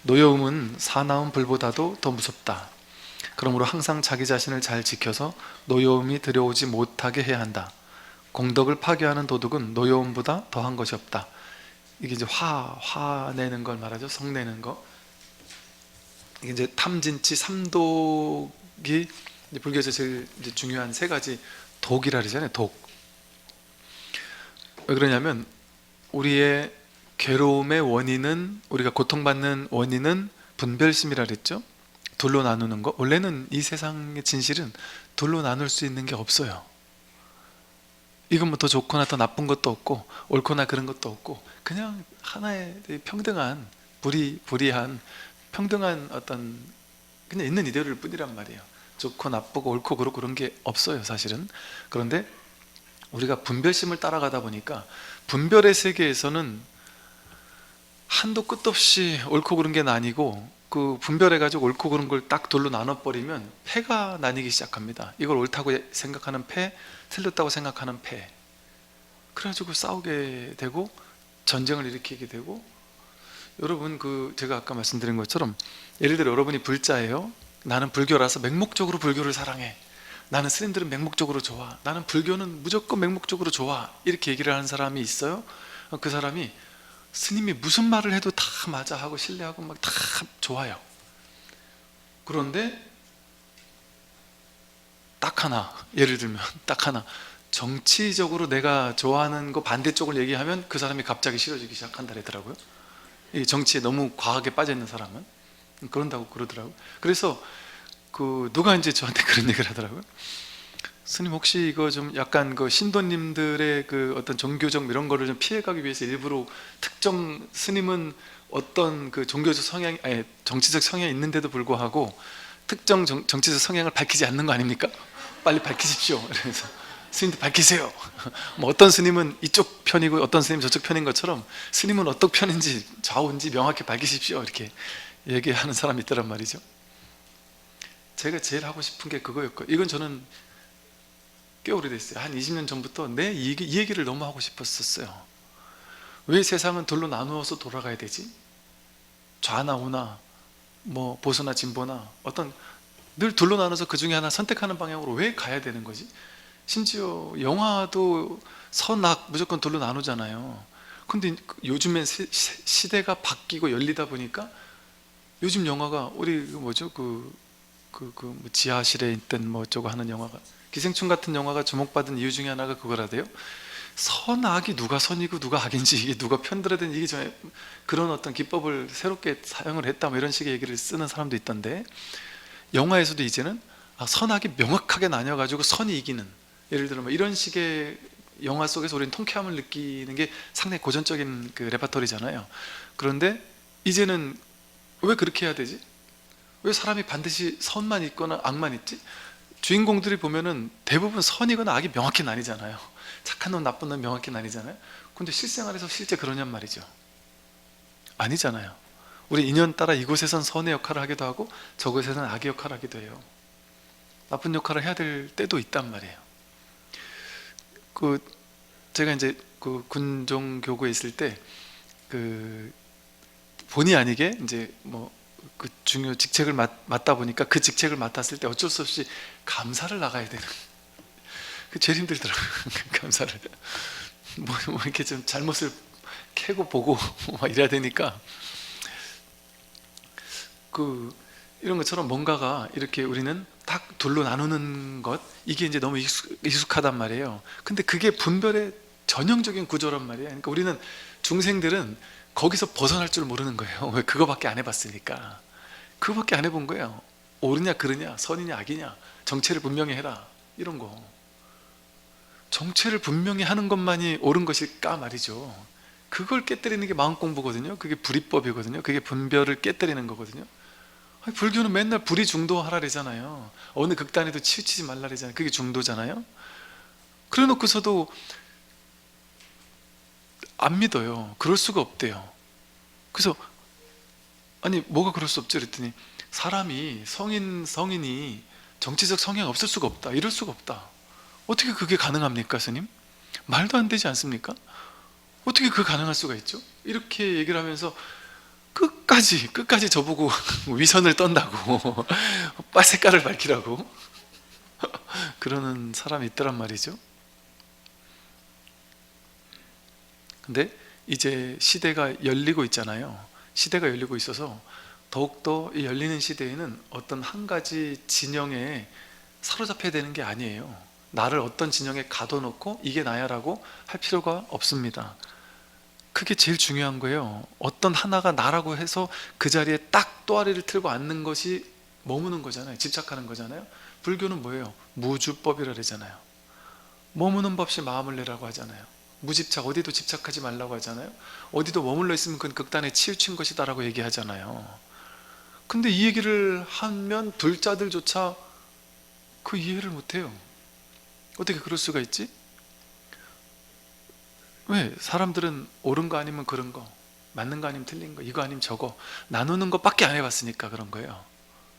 노여움은 사나운 불보다도 더 무섭다. 그러므로 항상 자기 자신을 잘 지켜서 노여움이 들여오지 못하게 해야 한다. 공덕을 파괴하는 도둑은 노여움보다 더한 것이 없다. 이게 이제 화내는 걸 말하죠. 성내는 거. 이게 이제 탐진치 삼독이 불교에서 제일 이제 중요한 세 가지 독이라 그러잖아요. 독. 왜 그러냐면 우리의 괴로움의 원인은, 우리가 고통받는 원인은 분별심이라 그랬죠. 둘로 나누는 거. 원래는 이 세상의 진실은 둘로 나눌 수 있는 게 없어요. 이건 뭐 더 좋거나 더 나쁜 것도 없고 옳거나 그런 것도 없고 그냥 하나의 평등한 불이한 평등한 어떤 그냥 있는 이대로일 뿐이란 말이에요. 좋고 나쁘고 옳고 그렇고 그런 게 없어요 사실은. 그런데 우리가 분별심을 따라가다 보니까 분별의 세계에서는 한도 끝도 없이 옳고 그른 게 나뉘고, 그 분별해가지고 옳고 그른 걸 딱 둘로 나눠버리면 패가 나뉘기 시작합니다. 이걸 옳다고 생각하는 패, 틀렸다고 생각하는 패. 그래가지고 싸우게 되고 전쟁을 일으키게 되고. 여러분 제가 아까 말씀드린 것처럼 예를 들어 여러분이 불자예요. 나는 불교라서 맹목적으로 불교를 사랑해. 나는 스님들은 맹목적으로 좋아. 나는 불교는 무조건 맹목적으로 좋아. 이렇게 얘기를 하는 사람이 있어요. 그 사람이 스님이 무슨 말을 해도 다 맞아 하고 신뢰하고 막 다 좋아요. 그런데 딱 하나, 예를 들면 딱 하나, 정치적으로 내가 좋아하는 거 반대쪽을 얘기하면 그 사람이 갑자기 싫어지기 시작한다 그러더라고요. 이 정치에 너무 과하게 빠져 있는 사람은 그런다고 그러더라고요. 그래서 누가 이제 저한테 그런 얘기를 하더라고요. 스님 혹시 이거 좀 약간 신도님들의 어떤 종교적 이런 거를 좀 피해가기 위해서 일부러 특정 스님은 어떤 종교적 성향, 아니 정치적 성향이 있는데도 불구하고 특정 정치적 성향을 밝히지 않는 거 아닙니까? 빨리 밝히십시오. 그래서 스님도 밝히세요. 뭐 어떤 스님은 이쪽 편이고 어떤 스님은 저쪽 편인 것처럼 스님은 어떤 편인지 좌우인지 명확히 밝히십시오. 이렇게 얘기하는 사람이 있더란 말이죠. 제가 제일 하고 싶은 게 그거였고, 이건 저는 꽤 오래됐어요. 한 20년 전부터 이 얘기를 너무 하고 싶었었어요. 왜 세상은 둘로 나누어서 돌아가야 되지? 좌나 우나 뭐 보수나 진보나 어떤 늘 둘로 나눠서 그 중에 하나 선택하는 방향으로 왜 가야 되는 거지? 심지어 영화도 선악 무조건 둘로 나누잖아요. 근데 요즘엔 시대가 바뀌고 열리다 보니까 요즘 영화가 우리 뭐죠? 뭐 지하실에 있던 뭐 어쩌고 하는 영화가, 기생충 같은 영화가 주목받은 이유 중에 하나가 그거라대요. 선악이 누가 선이고 누가 악인지, 이게 누가 편들어야 되는지, 이게 전에 그런 어떤 기법을 새롭게 사용을 했다 뭐 이런 식의 얘기를 쓰는 사람도 있던데, 영화에서도 이제는 선악이 명확하게 나뉘어가지고 선이 이기는, 예를 들어 뭐 이런 식의 영화 속에서 우리는 통쾌함을 느끼는 게 상당히 고전적인 레퍼토리잖아요. 그런데 이제는 왜 그렇게 해야 되지? 왜 사람이 반드시 선만 있거나 악만 있지? 주인공들이 보면은 대부분 선이거나 악이 명확히 나뉘잖아요. 착한 놈 나쁜 놈 명확히 나뉘잖아요. 근데 실생활에서 실제 그러냔 말이죠. 아니잖아요. 우리 인연 따라 이곳에선 선의 역할을 하기도 하고 저곳에서는 악의 역할을 하기도 해요. 나쁜 역할을 해야 될 때도 있단 말이에요. 제가 이제 군종교구에 있을 때 본의 아니게 이제 뭐 중요 직책을 맡다 보니까 그 직책을 맡았을 때 어쩔 수 없이 감사를 나가야 되는, 제일 힘들더라고요. 감사를 뭐 이렇게 좀 잘못을 캐고 보고 막 이래야 되니까, 이런 것처럼 뭔가가 이렇게 우리는 딱 둘로 나누는 것, 이게 이제 너무 익숙하단 말이에요. 근데 그게 분별의 전형적인 구조란 말이에요. 그러니까 우리는 중생들은 거기서 벗어날 줄 모르는 거예요. 왜? 그거밖에 안 해봤으니까. 그거밖에 안 해본 거예요. 옳으냐 그르냐, 선이냐 악이냐, 정체를 분명히 해라, 이런 거. 정체를 분명히 하는 것만이 옳은 것일까 말이죠. 그걸 깨뜨리는 게 마음 공부거든요. 그게 불이법이거든요. 그게 분별을 깨뜨리는 거거든요. 불교는 맨날 불이 중도하라 그러잖아요. 어느 극단에도 치우치지 말라 그러잖아요. 그게 중도잖아요. 그래 놓고서도 안 믿어요. 그럴 수가 없대요. 그래서 아니 뭐가 그럴 수 없지 그랬더니, 사람이 성인이 정치적 성향이 없을 수가 없다, 이럴 수가 없다. 어떻게 그게 가능합니까 스님? 말도 안 되지 않습니까? 어떻게 그게 가능할 수가 있죠? 이렇게 얘기를 하면서 끝까지 저보고 위선을 떤다고 빨 색깔을 밝히라고 그러는 사람이 있더란 말이죠. 근데 이제 시대가 열리고 있잖아요. 시대가 열리고 있어서 더욱더 이 열리는 시대에는 어떤 한 가지 진영에 사로잡혀야 되는 게 아니에요. 나를 어떤 진영에 가둬놓고 이게 나야 라고 할 필요가 없습니다. 그게 제일 중요한 거예요. 어떤 하나가 나라고 해서 그 자리에 딱 또아리를 틀고 앉는 것이 머무는 거잖아요. 집착하는 거잖아요. 불교는 뭐예요? 무주법이라 그러잖아요. 머무는 법 없이 마음을 내라고 하잖아요. 무집착, 어디도 집착하지 말라고 하잖아요. 어디도 머물러 있으면 그건 극단에 치우친 것이다 라고 얘기하잖아요. 근데 이 얘기를 하면 불자들조차 그 이해를 못해요. 어떻게 그럴 수가 있지? 왜? 사람들은 옳은 거 아니면 그런 거, 맞는 거 아니면 틀린 거, 이거 아니면 저거 나누는 것밖에 안 해봤으니까 그런 거예요.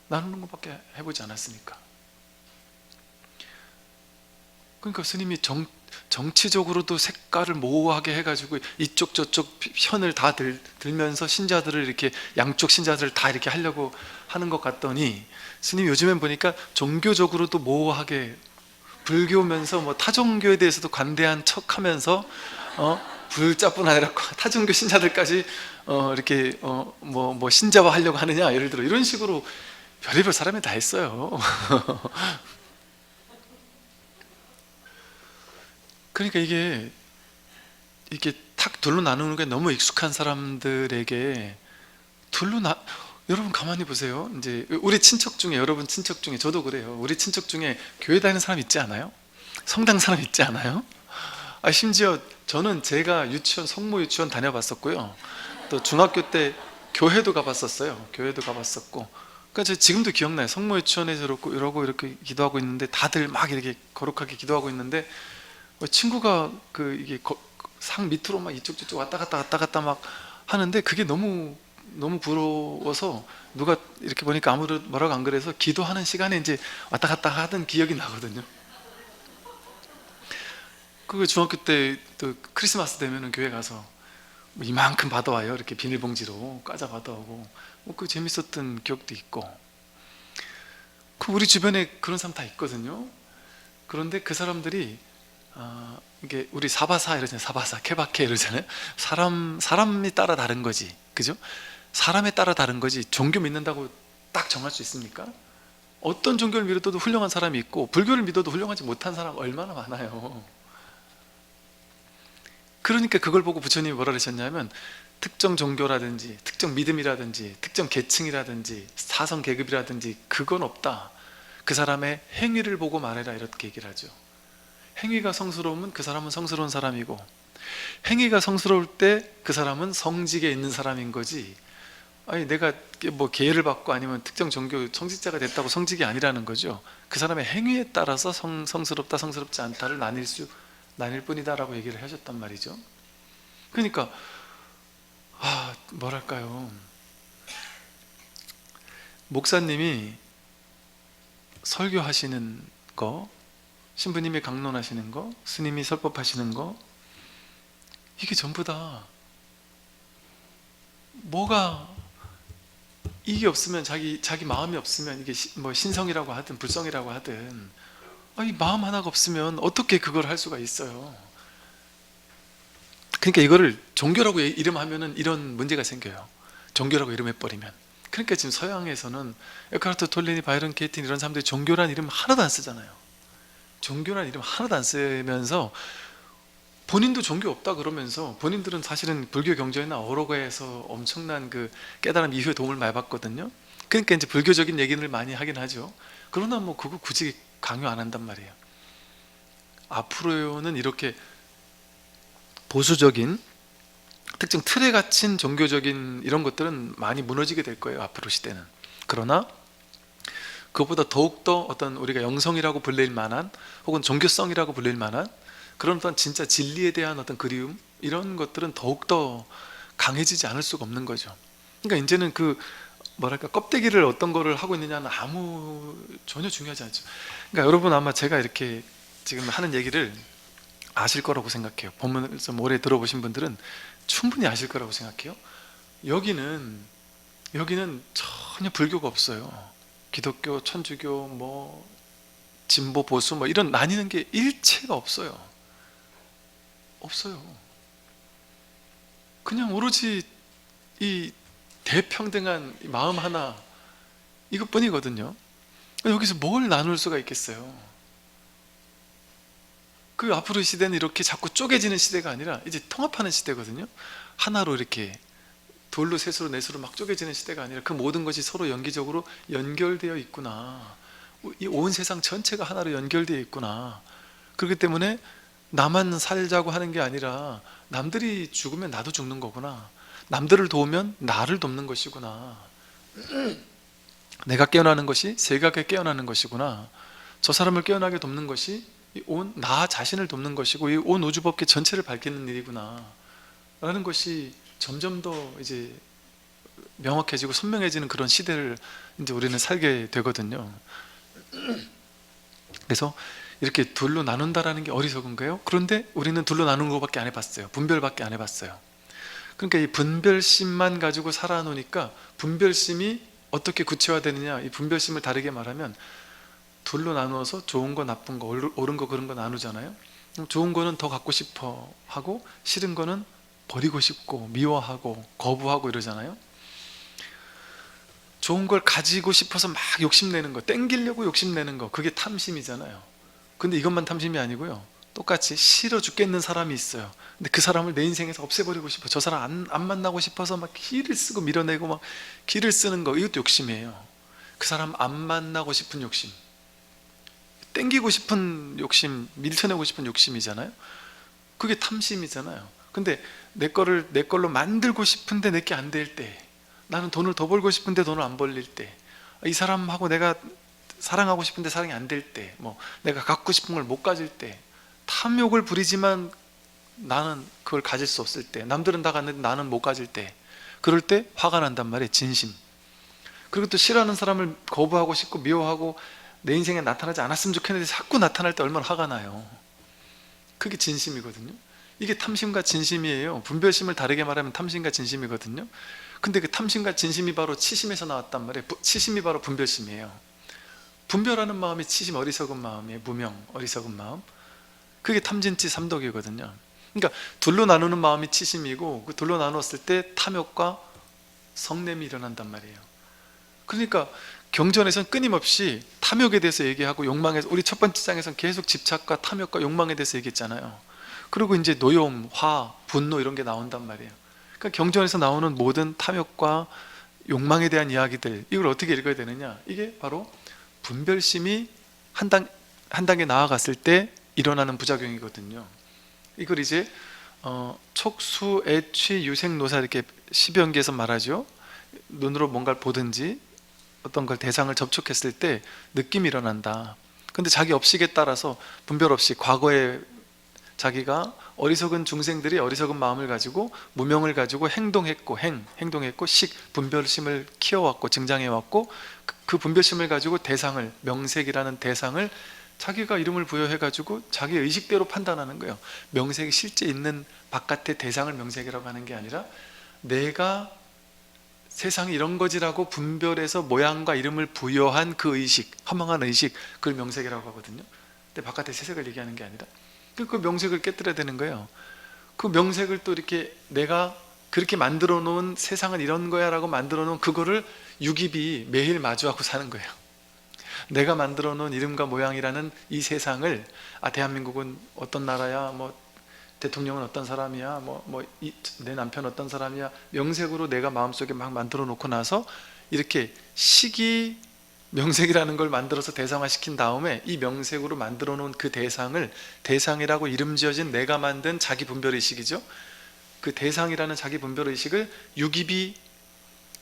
나누는 것밖에 해보지 않았으니까. 그러니까 스님이 정치적으로도 색깔을 모호하게 해가지고 이쪽 저쪽 편을 다 들면서 신자들을 이렇게 양쪽 신자들을 다 이렇게 하려고 하는 것 같더니 스님이 요즘엔 보니까 종교적으로도 모호하게 불교면서 뭐 타종교에 대해서도 관대한 척하면서 불자뿐 아니라 타종교 신자들까지 이렇게 뭐 신자화 하려고 하느냐, 예를 들어 이런 식으로 별의별 사람이 다 했어요. 그러니까 이게 탁 둘로 나누는 게 너무 익숙한 사람들에게 여러분 가만히 보세요. 이제 우리 친척 중에, 여러분 친척 중에, 저도 그래요. 우리 친척 중에 교회 다니는 사람 있지 않아요? 성당 사람 있지 않아요? 심지어 저는 제가 유치원, 성모 유치원 다녀봤었고요. 또 중학교 때 교회도 가봤었어요. 교회도 가봤었고. 그러니까 저 지금도 기억나요. 성모 유치원에서 이러고 이렇게 기도하고 있는데 다들 막 이렇게 거룩하게 기도하고 있는데 친구가 이게 상 밑으로 막 이쪽 저쪽 왔다 갔다 막 하는데 그게 너무 부러워서 누가 이렇게 보니까 아무도 뭐라고 안 그래서 기도하는 시간에 이제 왔다 갔다 하던 기억이 나거든요. 그 중학교 때 또 크리스마스 되면은 교회 가서 뭐 이만큼 받아와요. 이렇게 비닐봉지로 과자 받아오고 그 재밌었던 기억도 있고. 그 우리 주변에 그런 사람 다 있거든요. 그런데 그 사람들이 이게 우리 사바사 이러잖아요. 사바사, 케바케 이러잖아요. 사람이 따라 다른 거지, 그죠? 사람에 따라 다른 거지 종교 믿는다고 딱 정할 수 있습니까? 어떤 종교를 믿어도 훌륭한 사람이 있고 불교를 믿어도 훌륭하지 못한 사람 얼마나 많아요. 그러니까 그걸 보고 부처님이 뭐라 그러셨냐면 특정 종교라든지 특정 믿음이라든지 특정 계층이라든지 사성 계급이라든지 그건 없다. 그 사람의 행위를 보고 말해라, 이렇게 얘기를 하죠. 행위가 성스러우면 그 사람은 성스러운 사람이고, 행위가 성스러울 때 그 사람은 성직에 있는 사람인 거지, 내가 뭐 계를 받고 아니면 특정 종교 성직자가 됐다고 성직이 아니라는 거죠. 그 사람의 행위에 따라서 성스럽다 성스럽지 않다를 나뉠 뿐이다 라고 얘기를 하셨단 말이죠. 그러니까 뭐랄까요, 목사님이 설교하시는 거, 신부님이 강론하시는 거, 스님이 설법하시는 거, 이게 전부 다 뭐가 이게 없으면 자기 마음이 없으면 이게 뭐 신성이라고 하든 불성이라고 하든 이 마음 하나가 없으면 어떻게 그걸 할 수가 있어요. 그러니까 이거를 종교라고 이름하면은 이런 문제가 생겨요. 종교라고 이름해버리면. 그러니까 지금 서양에서는 에카르트 톨레니, 바이런 게이틴 이런 사람들이 종교란 이름 하나도 안 쓰잖아요. 종교란 이름 하나도 안 쓰면서 본인도 종교 없다 그러면서, 본인들은 사실은 불교 경전이나 어록에서 엄청난 그 깨달음 이후에 도움을 많이 받거든요. 그러니까 이제 불교적인 얘기를 많이 하긴 하죠. 그러나 뭐 그거 굳이 강요 안 한단 말이에요. 앞으로는 이렇게 보수적인 특정 틀에 갇힌 종교적인 이런 것들은 많이 무너지게 될 거예요, 앞으로 시대는. 그러나 그것보다 더욱더 어떤 우리가 영성이라고 불릴 만한, 혹은 종교성이라고 불릴 만한 그런 어떤 진짜 진리에 대한 어떤 그리움, 이런 것들은 더욱더 강해지지 않을 수가 없는 거죠. 그러니까 이제는 뭐랄까, 껍데기를 어떤 거를 하고 있느냐는 전혀 중요하지 않죠. 그러니까 여러분 아마 제가 이렇게 지금 하는 얘기를 아실 거라고 생각해요. 본문을 좀 오래 들어보신 분들은 충분히 아실 거라고 생각해요. 여기는 전혀 불교가 없어요. 기독교, 천주교, 뭐 진보, 보수 뭐 이런 나뉘는 게 일체가 없어요. 없어요. 그냥 오로지 이 대평등한 마음 하나, 이것뿐이거든요. 여기서 뭘 나눌 수가 있겠어요? 그 앞으로 시대는 이렇게 자꾸 쪼개지는 시대가 아니라 이제 통합하는 시대거든요. 하나로 이렇게 돌로 셋으로 넷으로 막 쪼개지는 시대가 아니라 그 모든 것이 서로 연기적으로 연결되어 있구나. 이 온 세상 전체가 하나로 연결되어 있구나. 그렇기 때문에 나만 살자고 하는 게 아니라 남들이 죽으면 나도 죽는 거구나. 남들을 도우면 나를 돕는 것이구나. 내가 깨어나는 것이 세계가 깨어나는 것이구나. 저 사람을 깨어나게 돕는 것이 온 나 자신을 돕는 것이고 이 온 우주법계 전체를 밝히는 일이구나 라는 것이 점점 더 이제 명확해지고 선명해지는 그런 시대를 이제 우리는 살게 되거든요. 그래서 이렇게 둘로 나눈다라는 게 어리석은가요? 그런데 우리는 둘로 나누는 것밖에 안 해봤어요. 분별밖에 안 해봤어요. 그러니까 이 분별심만 가지고 살아놓으니까 분별심이 어떻게 구체화되느냐, 이 분별심을 다르게 말하면 둘로 나누어서 좋은 거 나쁜 거 옳은 거 그런 거 나누잖아요. 좋은 거는 더 갖고 싶어 하고 싫은 거는 버리고 싶고 미워하고 거부하고 이러잖아요. 좋은 걸 가지고 싶어서 막 욕심내는 거, 땡기려고 욕심내는 거, 그게 탐심이잖아요. 근데 이것만 탐심이 아니고요, 똑같이 싫어 죽겠는 사람이 있어요. 근데 그 사람을 내 인생에서 없애버리고 싶어, 저 사람 안 만나고 싶어서 막 기를 쓰고 밀어내고 막 기를 쓰는 거, 이것도 욕심이에요. 그 사람 안 만나고 싶은 욕심, 땡기고 싶은 욕심, 밀쳐내고 싶은 욕심이잖아요. 그게 탐심이잖아요. 근데 내 걸로 만들고 싶은데 내게 안 될 때, 나는 돈을 더 벌고 싶은데 돈을 안 벌릴 때, 이 사람하고 내가 사랑하고 싶은데 사랑이 안 될 때, 뭐 내가 갖고 싶은 걸 못 가질 때, 탐욕을 부리지만 나는 그걸 가질 수 없을 때, 남들은 다 갔는데 나는 못 가질 때, 그럴 때 화가 난단 말이에요. 진심. 그리고 또 싫어하는 사람을 거부하고 싶고 미워하고 내 인생에 나타나지 않았으면 좋겠는데 자꾸 나타날 때 얼마나 화가 나요. 그게 진심이거든요. 이게 탐심과 진심이에요. 분별심을 다르게 말하면 탐심과 진심이거든요. 근데 그 탐심과 진심이 바로 치심에서 나왔단 말이에요. 치심이 바로 분별심이에요. 분별하는 마음이 치심, 어리석은 마음이에요. 무명, 어리석은 마음. 그게 탐진치 삼독이거든요. 그러니까 둘로 나누는 마음이 치심이고, 그 둘로 나눴을 때 탐욕과 성냄이 일어난단 말이에요. 그러니까 경전에서는 끊임없이 탐욕에 대해서 얘기하고 욕망에, 우리 첫 번째 장에서는 계속 집착과 탐욕과 욕망에 대해서 얘기했잖아요. 그리고 이제 노여움, 화, 분노 이런 게 나온단 말이에요. 그러니까 경전에서 나오는 모든 탐욕과 욕망에 대한 이야기들, 이걸 어떻게 읽어야 되느냐, 이게 바로 분별심이 한 단계 나아갔을 때 일어나는 부작용이거든요. 이걸 이제 촉수, 애취, 유생, 노사 이렇게 10연계에서 말하죠. 눈으로 뭔가를 보든지 어떤 걸 대상을 접촉했을 때 느낌이 일어난다. 근데 자기 업식에 따라서 분별 없이 과거에 자기가 어리석은 중생들이 어리석은 마음을 가지고 무명을 가지고 행동했고, 행동했고, 분별심을 키워왔고 증장해왔고, 그 분별심을 가지고 대상을, 명색이라는 대상을 자기가 이름을 부여해가지고 자기 의식대로 판단하는 거예요. 명색이 실제 있는 바깥의 대상을 명색이라고 하는 게 아니라 내가 세상이 이런 거지라고 분별해서 모양과 이름을 부여한 그 의식, 허망한 의식, 그걸 명색이라고 하거든요. 근데 바깥의 세색을 얘기하는 게 아니라 그 명색을 깨뜨려야 되는 거예요. 그 명색을 또 이렇게 내가 그렇게 만들어 놓은 세상은 이런 거야 라고 만들어 놓은 그거를 유기비 매일 마주하고 사는 거예요. 내가 만들어 놓은 이름과 모양이라는 이 세상을, 대한민국은 어떤 나라야, 뭐 대통령은 어떤 사람이야, 내 남편 어떤 사람이야, 명색으로 내가 마음속에 막 만들어 놓고 나서 이렇게 시기 명색이라는 걸 만들어서 대상화시킨 다음에 이 명색으로 만들어 놓은 그 대상을, 대상이라고 이름 지어진 내가 만든 자기 분별의식이죠. 그 대상이라는 자기 분별의식을 유기비,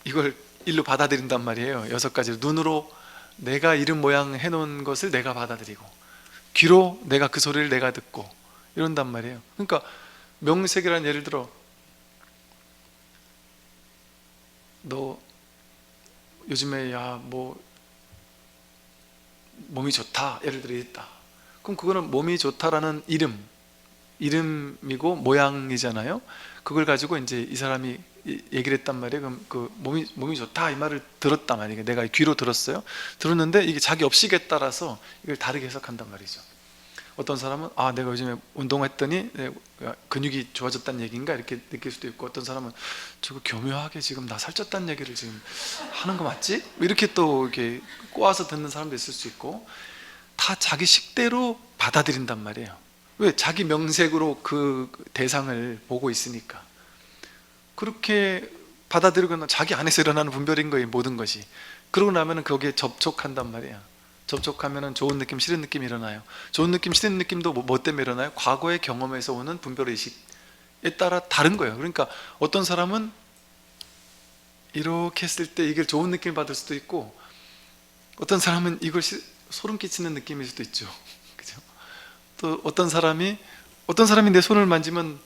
이걸 일로 받아들인단 말이에요. 6가지로. 눈으로 내가 이름 모양 해놓은 것을 내가 받아들이고, 귀로 내가 그 소리를 내가 듣고 이런단 말이에요. 그러니까 명색이라는, 예를 들어 너 요즘에 몸이 좋다, 예를 들어 이랬다. 그럼 그거는 몸이 좋다라는 이름이고 모양이잖아요. 그걸 가지고 이제 이 사람이 얘기를 했단 말이에요. 그럼 그 몸이 좋다 이 말을 들었단 말이에요. 내가 귀로 들었어요. 들었는데 이게 자기 업식에 따라서 이걸 다르게 해석한단 말이죠. 어떤 사람은 내가 요즘에 운동했더니 근육이 좋아졌다는 얘기인가 이렇게 느낄 수도 있고, 어떤 사람은 저거 교묘하게 지금 나 살쪘다는 얘기를 지금 하는 거 맞지? 이렇게 또 이렇게 꼬아서 듣는 사람도 있을 수 있고, 다 자기 식대로 받아들인단 말이에요. 왜? 자기 명색으로 그 대상을 보고 있으니까. 그렇게 받아들이거나 자기 안에서 일어나는 분별인 거예요, 모든 것이. 그러고 나면은 거기에 접촉한단 말이에요. 접촉하면은 좋은 느낌, 싫은 느낌이 일어나요. 좋은 느낌, 싫은 느낌도 뭐 때문에 일어나요? 과거의 경험에서 오는 분별의식에 따라 다른 거예요. 그러니까 어떤 사람은 이렇게 했을 때 이게 좋은 느낌을 받을 수도 있고, 어떤 사람은 이걸 소름 끼치는 느낌일 수도 있죠. 그죠? 또 어떤 사람이 내 손을 만지면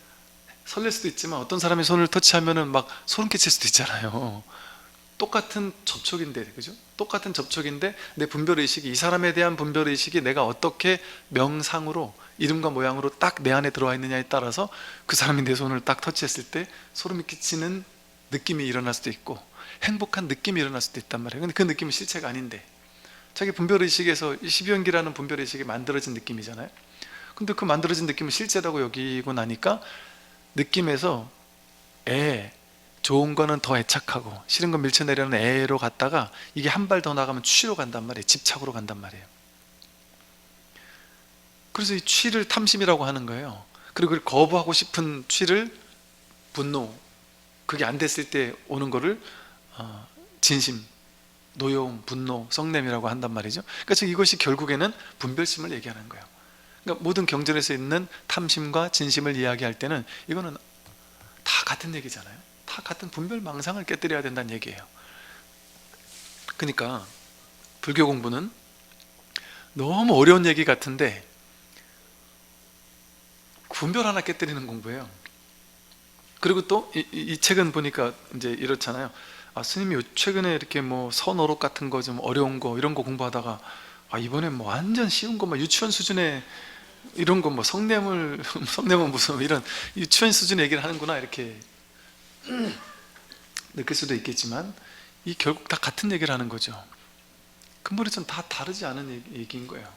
설렐 수도 있지만, 어떤 사람이 손을 터치하면은 막 소름 끼칠 수도 있잖아요. 똑같은 접촉인데, 그죠? 똑같은 접촉인데 내 분별의식이, 이 사람에 대한 분별의식이 내가 어떻게 명상으로 이름과 모양으로 딱 내 안에 들어와 있느냐에 따라서 그 사람이 내 손을 딱 터치했을 때 소름이 끼치는 느낌이 일어날 수도 있고, 행복한 느낌이 일어날 수도 있단 말이에요. 근데 그 느낌은 실체가 아닌데, 자기 분별의식에서 12연기라는 분별의식이 만들어진 느낌이잖아요. 근데 그 만들어진 느낌을 실제라고 여기고 나니까 느낌에서 좋은 거는 더 애착하고 싫은 건 밀쳐내려는 애로 갔다가 이게 한 발 더 나가면 취로 간단 말이에요. 집착으로 간단 말이에요. 그래서 이 취를 탐심이라고 하는 거예요. 그리고 거부하고 싶은 취를 분노, 그게 안 됐을 때 오는 거를 진심, 노여움, 분노, 성냄이라고 한단 말이죠. 그래서 이것이 결국에는 분별심을 얘기하는 거예요. 그러니까 모든 경전에서 있는 탐심과 진심을 이야기할 때는 이거는 다 같은 얘기잖아요. 다 같은 분별망상을 깨뜨려야 된다는 얘기예요. 그러니까 불교 공부는 너무 어려운 얘기 같은데 분별 하나 깨뜨리는 공부예요. 그리고 또 이 책은 보니까 이제 이렇잖아요. 스님이 최근에 이렇게 뭐 선어록 같은 거 좀 어려운 거 이런 거 공부하다가 이번엔 뭐 완전 쉬운 거, 막 유치원 수준의 이런 거, 뭐 성냄은 무슨 이런 유치원 수준의 얘기를 하는구나 이렇게 느낄 수도 있겠지만, 이 결국 다 같은 얘기를 하는 거죠. 근본에서는 다 다르지 않은 얘기인 거예요.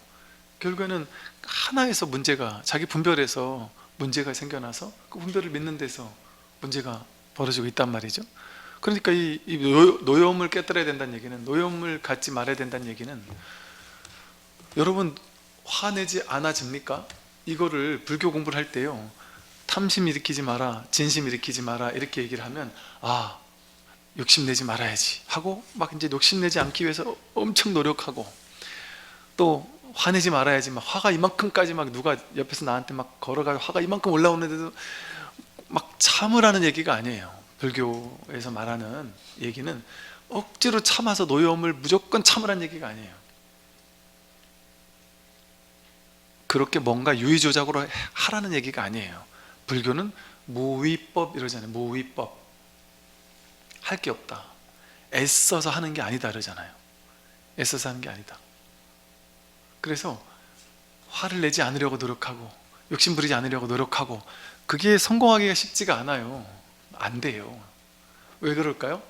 결국에는 하나에서 문제가, 자기 분별에서 문제가 생겨나서 그 분별을 믿는 데서 문제가 벌어지고 있단 말이죠. 그러니까 이 노여움을 깨뜨려야 된다는 얘기는, 노여움을 갖지 말아야 된다는 얘기는, 여러분 화내지 않아집니까? 이거를 불교 공부를 할 때요, 탐심 일으키지 마라, 진심 일으키지 마라 이렇게 얘기를 하면 욕심내지 말아야지 하고 막 이제 욕심내지 않기 위해서 엄청 노력하고, 또 화내지 말아야지, 막 화가 이만큼까지 막 누가 옆에서 나한테 막 걸어가고 화가 이만큼 올라오는데도 막 참으라는 얘기가 아니에요. 불교에서 말하는 얘기는 억지로 참아서 노여움을 무조건 참으라는 얘기가 아니에요. 그렇게 뭔가 유의조작으로 하라는 얘기가 아니에요. 불교는 무위법 이러잖아요. 무위법, 할 게 없다, 애써서 하는 게 아니다 그러잖아요. 애써서 하는 게 아니다. 그래서 화를 내지 않으려고 노력하고 욕심 부리지 않으려고 노력하고, 그게 성공하기가 쉽지가 않아요. 안 돼요. 왜 그럴까요?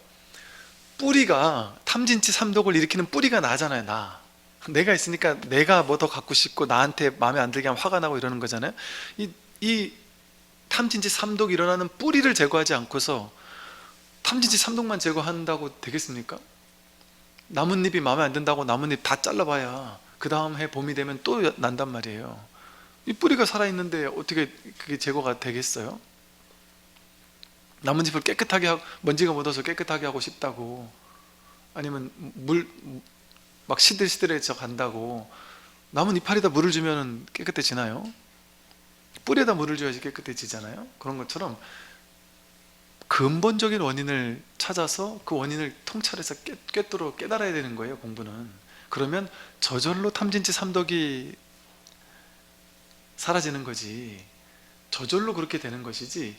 뿌리가, 탐진치 삼독을 일으키는 뿌리가 나잖아요. 내가 있으니까 내가 뭐 더 갖고 싶고 나한테 마음에 안 들게 하면 화가 나고 이러는 거잖아요. 이 탐진치 삼독이 일어나는 뿌리를 제거하지 않고서 탐진치 삼독만 제거한다고 되겠습니까? 나뭇잎이 마음에 안 든다고 나뭇잎 다 잘라봐야 그 다음 해 봄이 되면 또 난단 말이에요. 이 뿌리가 살아있는데 어떻게 그게 제거가 되겠어요? 나뭇잎을 깨끗하게 하고, 먼지가 묻어서 깨끗하게 하고 싶다고, 아니면 막 시들시들해져 간다고 나뭇 이파리에다 물을 주면 깨끗해지나요? 뿌리에다 물을 줘야지 깨끗해지잖아요. 그런 것처럼 근본적인 원인을 찾아서 그 원인을 통찰해서 꿰뚫어 깨달아야 되는 거예요, 공부는. 그러면 저절로 탐진치 삼독이 사라지는 거지, 저절로 그렇게 되는 것이지,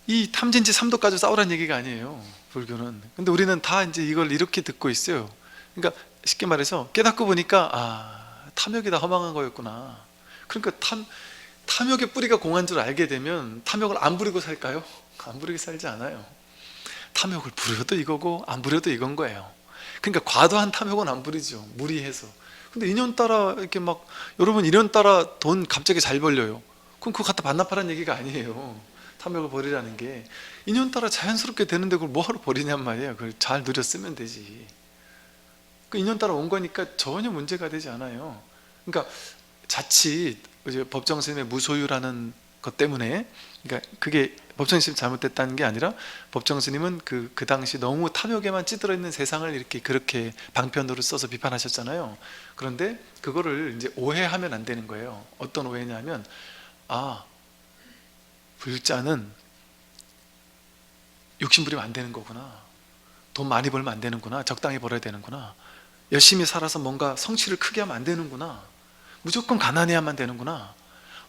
이 탐진치 삼독 가지고 싸우라는 얘기가 아니에요, 불교는. 근데 우리는 다 이제 이걸 이렇게 듣고 있어요. 그러니까 쉽게 말해서 깨닫고 보니까 탐욕이 다 허망한 거였구나. 그러니까 탐욕의 뿌리가 공한 줄 알게 되면 탐욕을 안 부리고 살까요? 안 부리고 살지 않아요. 탐욕을 부려도 이거고 안 부려도 이건 거예요. 그러니까 과도한 탐욕은 안 부리죠, 무리해서. 근데 인연따라 이렇게 막, 여러분 인연따라 돈 갑자기 잘 벌려요. 그럼 그거 갖다 반납하라는 얘기가 아니에요. 탐욕을 버리라는 게 인연따라 자연스럽게 되는데 그걸 뭐하러 버리냔 말이에요. 그걸 잘 누려 쓰면 되지. 그 인연따라 온 거니까 전혀 문제가 되지 않아요. 그러니까 자칫 이제 법정 스님의 무소유라는 것 때문에, 그러니까 그게 법정 스님 잘못됐다는 게 아니라 법정 스님은 그 당시 너무 탐욕에만 찌들어 있는 세상을 이렇게 그렇게 방편으로 써서 비판하셨잖아요. 그런데 그거를 이제 오해하면 안 되는 거예요. 어떤 오해냐면, 아, 불자는 욕심 부리면 안 되는 거구나, 돈 많이 벌면 안 되는구나, 적당히 벌어야 되는구나, 열심히 살아서 뭔가 성취를 크게 하면 안 되는구나, 무조건 가난해야만 되는구나,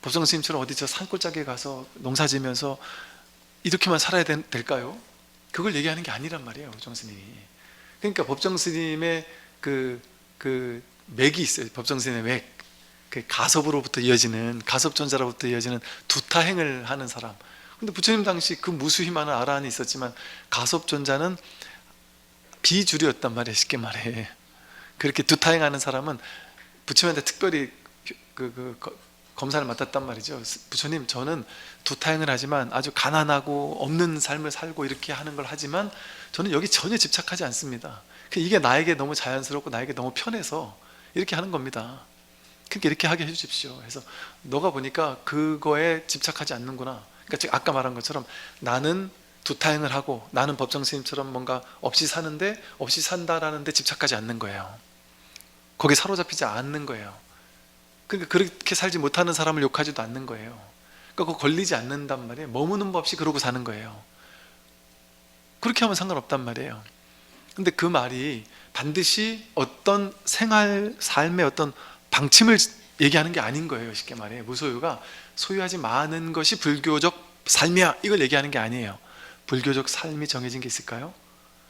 법정 스님처럼 어디 저 산골짜기에 가서 농사 지면서 이렇게만 살아야 될까요? 그걸 얘기하는 게 아니란 말이에요, 법정 스님이. 그러니까 법정 스님의 그 맥이 있어요. 법정 스님의 맥, 그 가섭으로부터 이어지는, 가섭존자로부터 이어지는 두타행을 하는 사람. 근데 부처님 당시 그 무수히 많은 아라한이 있었지만 가섭존자는 비주류였단 말이에요, 쉽게 말해. 그렇게 두타행하는 사람은 부처님한테 특별히 검사를 맡았단 말이죠. 부처님, 저는 두타행을 하지만 아주 가난하고 없는 삶을 살고 이렇게 하는 걸 하지만 저는 여기 전혀 집착하지 않습니다. 이게 나에게 너무 자연스럽고 나에게 너무 편해서 이렇게 하는 겁니다. 그러니까 이렇게 하게 해주십시오. 그래서 너가 보니까 그거에 집착하지 않는구나. 그러니까 아까 말한 것처럼 나는 두타행을 하고 나는 법정 스님처럼 뭔가 없이 사는데, 없이 산다라는 데 집착하지 않는 거예요. 거기에 사로잡히지 않는 거예요. 그러니까 그렇게 살지 못하는 사람을 욕하지도 않는 거예요. 그러니까 그거 걸리지 않는단 말이에요. 머무는 법 없이 그러고 사는 거예요. 그렇게 하면 상관없단 말이에요. 근데 그 말이 반드시 어떤 생활, 삶의 어떤 방침을 얘기하는 게 아닌 거예요. 쉽게 말해, 무소유가 소유하지 마는 것이 불교적 삶이야, 이걸 얘기하는 게 아니에요. 불교적 삶이 정해진 게 있을까요?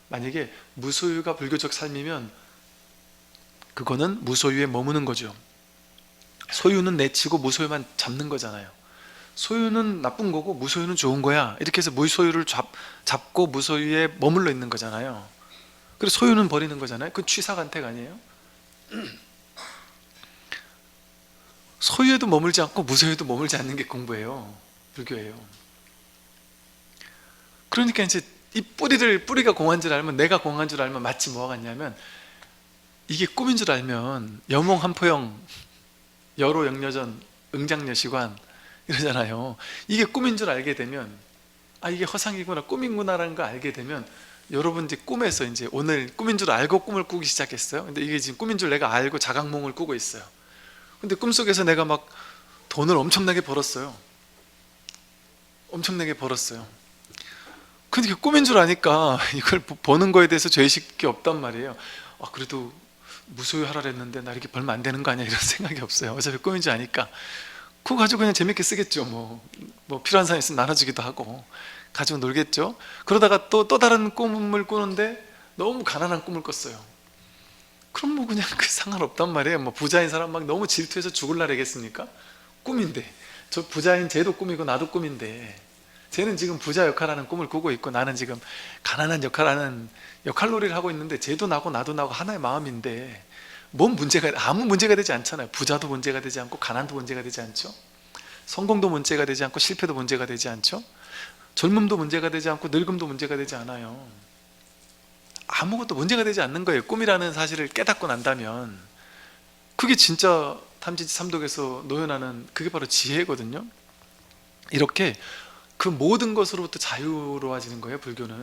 만약에 무소유가 불교적 삶이면 그거는 무소유에 머무는 거죠. 소유는 내치고 무소유만 잡는 거잖아요. 소유는 나쁜 거고 무소유는 좋은 거야, 이렇게 해서 무소유를 잡고 무소유에 머물러 있는 거잖아요. 그래서 소유는 버리는 거잖아요. 그건 취사간택 아니에요? 소유에도 머물지 않고 무소유에도 머물지 않는 게 공부예요, 불교예요. 그러니까 이제 이 뿌리가 공한 줄 알면, 내가 공한 줄 알면 마치 뭐가 같냐면, 이게 꿈인 줄 알면 여몽한포영 여로 영려전 응장여시관 이러잖아요. 이게 꿈인 줄 알게 되면, 아, 이게 허상이구나, 꿈이구나라는 걸 알게 되면, 여러분 이제 꿈에서 이제 오늘 꿈인 줄 알고 꿈을 꾸기 시작했어요. 근데 이게 지금 꿈인 줄 내가 알고 자각몽을 꾸고 있어요. 근데 꿈속에서 내가 막 돈을 엄청나게 벌었어요. 엄청나게 벌었어요. 근데 꿈인 줄 아니까 이걸 버는 거에 대해서 죄의식이 없단 말이에요. 아, 그래도 무소유하라 그랬는데 나 이렇게 벌면 안 되는 거 아니야, 이런 생각이 없어요. 어차피 꿈인 줄 아니까 그거 가지고 그냥 재밌게 쓰겠죠. 뭐 필요한 사람 있으면 나눠주기도 하고 가지고 놀겠죠. 그러다가 또 다른 꿈을 꾸는데 너무 가난한 꿈을 꿨어요. 그럼 뭐 그냥 그 상관없단 말이에요. 뭐 부자인 사람 막 너무 질투해서 죽을라 그러겠습니까? 꿈인데, 저 부자인 쟤도 꿈이고 나도 꿈인데, 쟤는 지금 부자 역할하는 꿈을 꾸고 있고 나는 지금 가난한 역할하는 역할놀이를 하고 있는데, 쟤도 나고 나도 나고 하나의 마음인데 아무 문제가 되지 않잖아요. 부자도 문제가 되지 않고 가난도 문제가 되지 않죠. 성공도 문제가 되지 않고 실패도 문제가 되지 않죠. 젊음도 문제가 되지 않고 늙음도 문제가 되지 않아요. 아무것도 문제가 되지 않는 거예요. 꿈이라는 사실을 깨닫고 난다면. 그게 진짜 탐진치 삼독에서 노현하는, 그게 바로 지혜거든요. 이렇게 그 모든 것으로부터 자유로워지는 거예요, 불교는.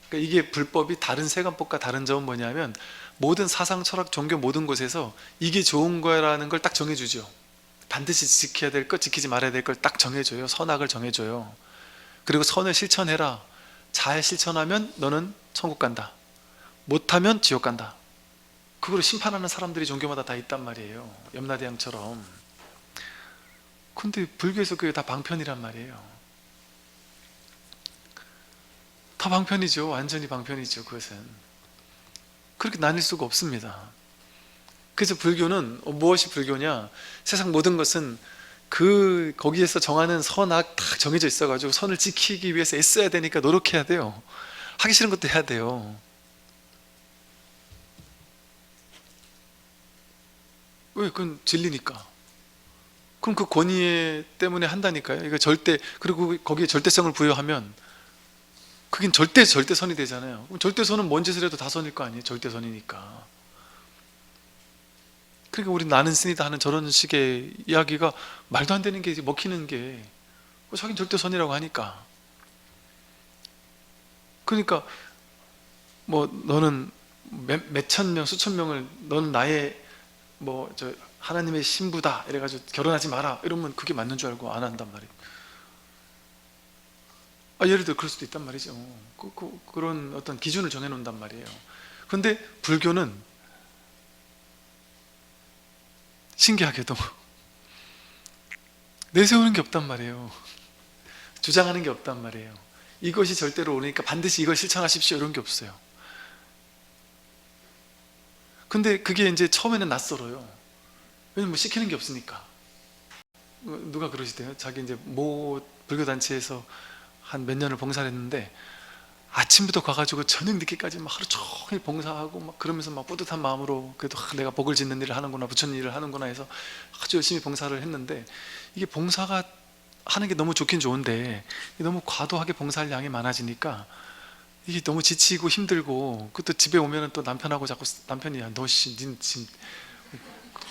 그러니까 이게 불법이 다른 세관법과 다른 점은 뭐냐면, 모든 사상, 철학, 종교 모든 곳에서 이게 좋은 거라는 걸 딱 정해주죠. 반드시 지켜야 될 것, 지키지 말아야 될 걸 딱 정해줘요. 선악을 정해줘요. 그리고 선을 실천해라. 잘 실천하면 너는 천국 간다, 못하면 지옥 간다. 그거를 심판하는 사람들이 종교마다 다 있단 말이에요, 염라대왕처럼. 근데 불교에서 그게 다 방편이란 말이에요. 다 방편이죠. 완전히 방편이죠. 그것은 그렇게 나뉠 수가 없습니다. 그래서 불교는 무엇이 불교냐, 세상 모든 것은 거기에서 정하는 선악 다 정해져 있어가지고 선을 지키기 위해서 애써야 되니까 노력해야 돼요. 하기 싫은 것도 해야 돼요. 왜? 그건 진리니까. 그럼 그 권위 때문에 한다니까요. 이거 절대, 그리고 거기에 절대성을 부여하면 그긴 절대선이 되잖아요. 그럼 절대선은 뭔 짓을 해도 다 선일 거 아니에요. 절대선이니까. 그러니까 우리 나는 신이다 하는 저런 식의 이야기가 말도 안 되는 게 먹히는 게, 자기는 절대선이라고 하니까. 그러니까 뭐 너는 몇천 명 수천 명을, 너는 나의 뭐 저 하나님의 신부다 이래가지고 결혼하지 마라 이러면 그게 맞는 줄 알고 안 한단 말이에요. 예를 들어 그럴 수도 있단 말이죠. 그런 어떤 기준을 정해놓는단 말이에요. 근데 불교는 신기하게도 내세우는 게 없단 말이에요. 주장하는 게 없단 말이에요. 이것이 절대로 오니까 반드시 이걸 실천하십시오 이런 게 없어요. 근데 그게 이제 처음에는 낯설어요. 왜냐면 뭐 시키는 게 없으니까. 누가 그러시대요. 자기 이제 모 불교단체에서 한 몇 년을 봉사를 했는데 아침부터 가가지고 저녁 늦게까지 막 하루 종일 봉사하고 막 그러면서 막 뿌듯한 마음으로 그래도 내가 복을 짓는 일을 하는구나, 부처님 일을 하는구나 해서 아주 열심히 봉사를 했는데, 이게 봉사가 하는 게 너무 좋긴 좋은데 너무 과도하게 봉사할 양이 많아지니까 이게 너무 지치고 힘들고, 그것도 집에 오면은 또 남편하고 자꾸 남편이 닌 지금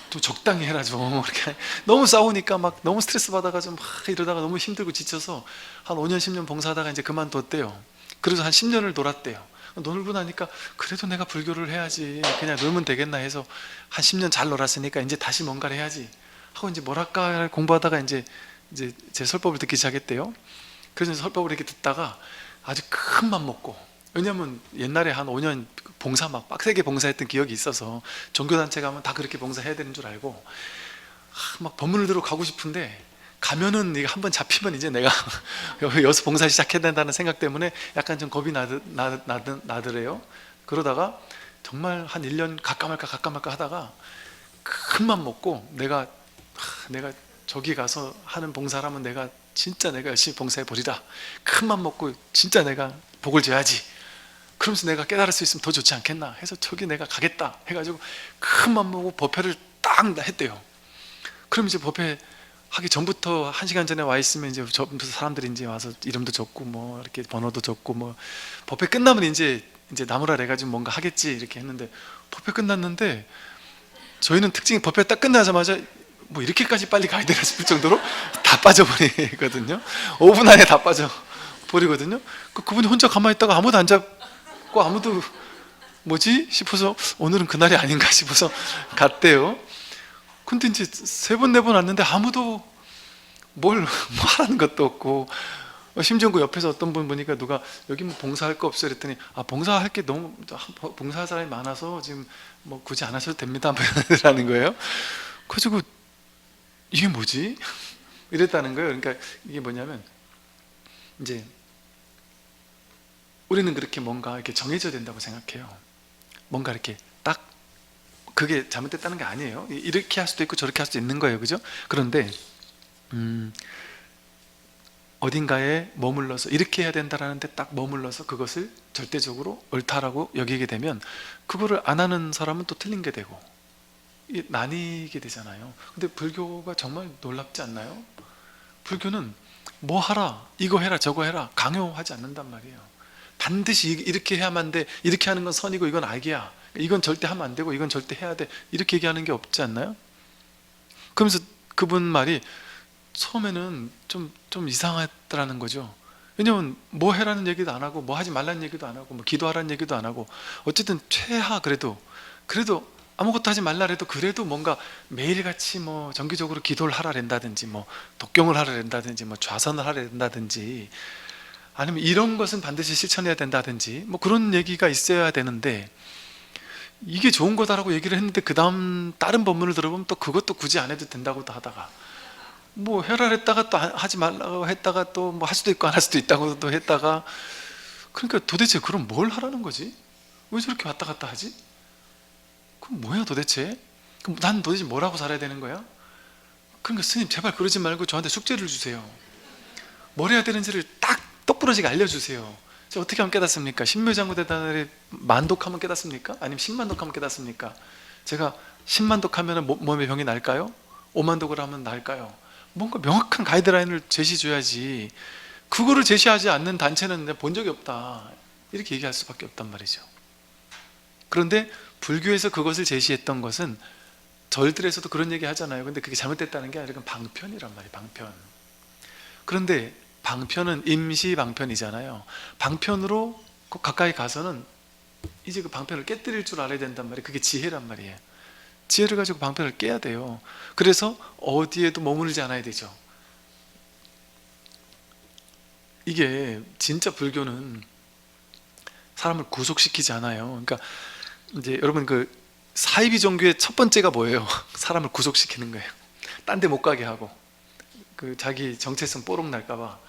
좀 적당히 해라 좀 이렇게 너무 싸우니까 막 너무 스트레스 받아가지고 막 이러다가 너무 힘들고 지쳐서 한 5년 10년 봉사하다가 이제 그만뒀대요. 그래서 한 10년을 놀았대요. 놀고 나니까 그래도 내가 불교를 해야지, 그냥 놀면 되겠나 해서 한 10년 잘 놀았으니까 이제 다시 뭔가를 해야지 하고 이제 뭐랄까 공부하다가 이제 제 설법을 듣기 시작했대요. 그래서 설법을 이렇게 듣다가 아주 큰 맘 먹고, 왜냐면 옛날에 한 5년 봉사 막 빡세게 봉사했던 기억이 있어서 종교단체 가면 다 그렇게 봉사해야 되는 줄 알고 막 법문을 들어 가고 싶은데, 가면은 이게 한번 잡히면 이제 내가 여기서 봉사 시작해야 된다는 생각 때문에 약간 좀 겁이 나더래요. 그러다가 정말 한 1년 갈까 말까 하다가 큰 맘 먹고 내가 저기 가서 하는 봉사라면 내가 진짜 내가 열심히 봉사해 버리라, 큰 맘 먹고 진짜 내가 복을 줘야지, 그러면서 내가 깨달을 수 있으면 더 좋지 않겠나 해서 저기 내가 가겠다 해가지고 큰 맘 먹고 법회를 딱 했대요. 그럼 이제 법회 하기 전부터 1시간 전에 와 있으면 이제 전부터 사람들이 이제 와서 이름도 적고 뭐 이렇게 번호도 적고, 뭐 법회 끝나면 이제 나무라 해가지고 뭔가 하겠지 이렇게 했는데, 법회 끝났는데 저희는 특징이 법회 딱 끝나자마자 뭐 이렇게까지 빨리 가야 되나 싶을 정도로 다 빠져버리거든요. 5분 안에 다 빠져버리거든요. 그분이 혼자 가만히 있다가 아무도 안 잡고, 아무도 뭐지 싶어서 오늘은 그날이 아닌가 싶어서 갔대요. 근데 이제 3번 4번 왔는데 아무도 뭐 하라는 것도 없고, 심지어 그 옆에서 어떤 분 보니까 누가 여기 뭐 봉사할 거 없어요 그랬더니, 봉사할 게 너무, 봉사할 사람이 많아서 지금 뭐 굳이 안 하셔도 됩니다 뭐 이러는 거예요. 그래가지고 이게 뭐지? 이랬다는 거예요. 그러니까 이게 뭐냐면, 이제 우리는 그렇게 뭔가 이렇게 정해져야 된다고 생각해요. 뭔가 이렇게 딱 그게 잘못됐다는 게 아니에요. 이렇게 할 수도 있고 저렇게 할 수도 있는 거예요, 그죠? 그런데 어딘가에 머물러서 이렇게 해야 된다라는 데 딱 머물러서 그것을 절대적으로 옳다라고 여기게 되면, 그거를 안 하는 사람은 또 틀린 게 되고 나뉘게 되잖아요. 근데 불교가 정말 놀랍지 않나요? 불교는 뭐 하라, 이거 해라, 저거 해라 강요하지 않는단 말이에요. 반드시 이렇게 해야만 돼, 이렇게 하는 건 선이고 이건 악이야, 이건 절대 하면 안 되고 이건 절대 해야 돼, 이렇게 얘기하는 게 없지 않나요? 그러면서 그분 말이 처음에는 좀 이상하더라는 거죠. 왜냐면 뭐 해라는 얘기도 안 하고 뭐 하지 말라는 얘기도 안 하고 뭐 기도하라는 얘기도 안 하고, 어쨌든 최하 그래도 아무것도 하지 말라 해도 그래도 뭔가 매일같이 뭐 정기적으로 기도를 하라 된다든지, 뭐 독경을 하라 된다든지, 뭐 좌선을 하라 된다든지, 아니면 이런 것은 반드시 실천해야 된다든지 뭐 그런 얘기가 있어야 되는데, 이게 좋은 거다라고 얘기를 했는데 그 다음 다른 법문을 들어보면 또 그것도 굳이 안 해도 된다고 또 하다가, 뭐 해라 했다가 또 하지 말라고 했다가 또 뭐 할 수도 있고 안 할 수도 있다고 또 했다가, 그러니까 도대체 그럼 뭘 하라는 거지? 왜 저렇게 왔다 갔다 하지? 그럼 뭐야 도대체? 그럼 난 도대체 뭐라고 살아야 되는 거야? 그러니까 스님 제발 그러지 말고 저한테 숙제를 주세요. 뭘 해야 되는지를 딱 똑부러지게 알려주세요. 어떻게 하면 깨닫습니까? 신묘장구대단을 만독하면 깨닫습니까? 아니면 10만독하면 깨닫습니까? 제가 10만독하면 몸에 병이 날까요? 5만독을 하면 날까요? 뭔가 명확한 가이드라인을 제시줘야지. 그거를 제시하지 않는 단체는 내가 본 적이 없다, 이렇게 얘기할 수밖에 없단 말이죠. 그런데 불교에서 그것을 제시했던 것은, 절들에서도 그런 얘기 하잖아요. 근데 그게 잘못됐다는 게 아니라 방편이란 말이에요. 방편. 그런데 방편은 임시 방편이잖아요. 방편으로 가까이 가서는 이제 그 방편을 깨뜨릴 줄 알아야 된단 말이에요. 그게 지혜란 말이에요. 지혜를 가지고 방편을 깨야 돼요. 그래서 어디에도 머무르지 않아야 되죠. 이게 진짜 불교는 사람을 구속시키지 않아요. 그러니까 이제 여러분, 그 사이비 종교의 첫 번째가 뭐예요? 사람을 구속시키는 거예요. 딴 데 못 가게 하고, 그 자기 정체성 뽀록 날까봐.